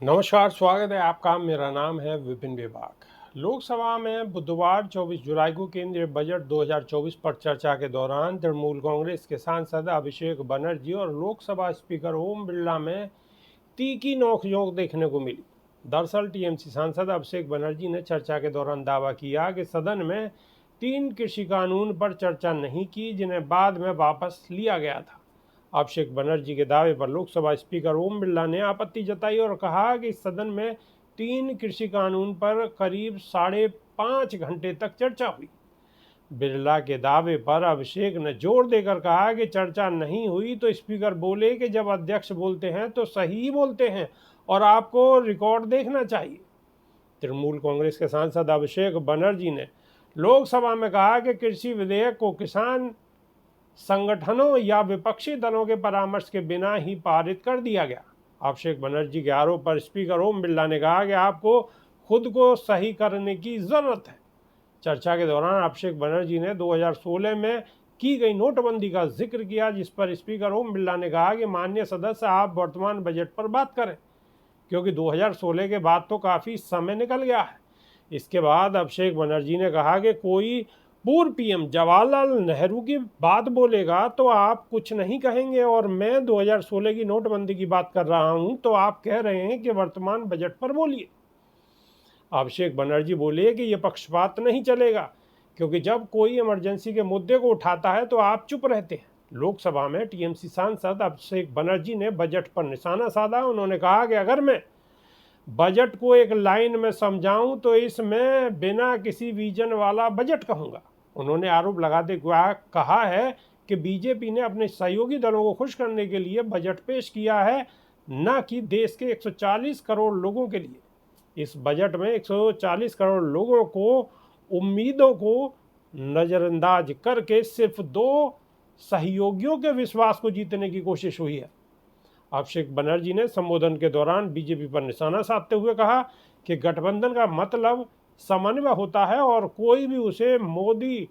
नमस्कार, स्वागत है आपका। मेरा नाम है विपिन बेबाक। लोकसभा में बुधवार 24 जुलाई को केंद्रीय बजट 2024 पर चर्चा के दौरान तृणमूल कांग्रेस के सांसद अभिषेक बनर्जी और लोकसभा स्पीकर ओम बिरला में तीखी नोकझोंक देखने को मिली। दरअसल टीएमसी सांसद अभिषेक बनर्जी ने चर्चा के दौरान दावा किया कि सदन में 3 कृषि कानून पर चर्चा नहीं की, जिन्हें बाद में वापस लिया गया था। अभिषेक बनर्जी के दावे पर लोकसभा स्पीकर ओम बिरला ने आपत्ति जताई और कहा कि सदन में 3 कृषि कानून पर करीब 5.5 घंटे तक चर्चा हुई। बिरला के दावे पर अभिषेक ने जोर देकर कहा कि चर्चा नहीं हुई तो स्पीकर बोले कि जब अध्यक्ष बोलते हैं तो सही बोलते हैं और आपको रिकॉर्ड देखना चाहिए। तृणमूल कांग्रेस के सांसद अभिषेक बनर्जी ने लोकसभा में कहा कि कृषि विधेयक को किसान संगठनों या विपक्षी दलों के परामर्श के बिना ही पारित कर दिया गया। अभिषेक बनर्जी के आरोप पर स्पीकर ओम बिरला ने कहा कि आपको खुद को सही करने की जरूरत है। चर्चा के दौरान अभिषेक बनर्जी ने 2016 में की गई नोटबंदी का जिक्र किया, जिस पर स्पीकर ओम बिरला ने कहा कि माननीय सदस्य, आप वर्तमान बजट पर बात करें, क्योंकि 2016 के बाद तो काफ़ी समय निकल गया है। इसके बाद अभिषेक बनर्जी ने कहा कि कोई पूर्व पीएम जवाहरलाल नेहरू की बात बोलेगा तो आप कुछ नहीं कहेंगे, और मैं 2016 की नोटबंदी की बात कर रहा हूं तो आप कह रहे हैं कि वर्तमान बजट पर बोलिए। अभिषेक बनर्जी बोले कि यह पक्षपात नहीं चलेगा, क्योंकि जब कोई इमरजेंसी के मुद्दे को उठाता है तो आप चुप रहते हैं। लोकसभा में टीएमसी सांसद अभिषेक बनर्जी ने बजट पर निशाना साधा। उन्होंने कहा कि अगर मैं बजट को एक लाइन में समझाऊं तो इसमें बिना किसी विजन वाला बजट कहूंगा। उन्होंने आरोप लगाते हुए कहा है कि बीजेपी ने अपने सहयोगी दलों को खुश करने के लिए बजट पेश किया है, न कि देश के 140 करोड़ लोगों के लिए। इस बजट में 140 करोड़ लोगों को उम्मीदों को नज़रअंदाज करके सिर्फ 2 सहयोगियों के विश्वास को जीतने की कोशिश हुई है। अभिषेक बनर्जी ने संबोधन के दौरान बीजेपी पर निशाना साधते हुए कहा कि गठबंधन का मतलब समन्वय होता है और कोई भी उसे मोदी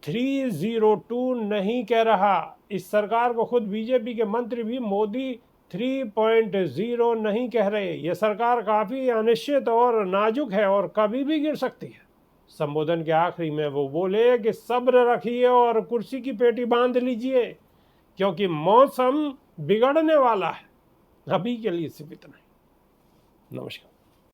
302 नहीं कह रहा। इस सरकार को खुद बीजेपी के मंत्री भी मोदी 3.0 नहीं कह रहे। यह सरकार काफ़ी अनिश्चित और नाजुक है और कभी भी गिर सकती है। संबोधन के आखिरी में वो बोले कि सब्र रखिए और कुर्सी की पेटी बांध लीजिए, क्योंकि मौसम बिगड़ने वाला है। अभी के लिए सिर्फ इतना ही। नमस्कार।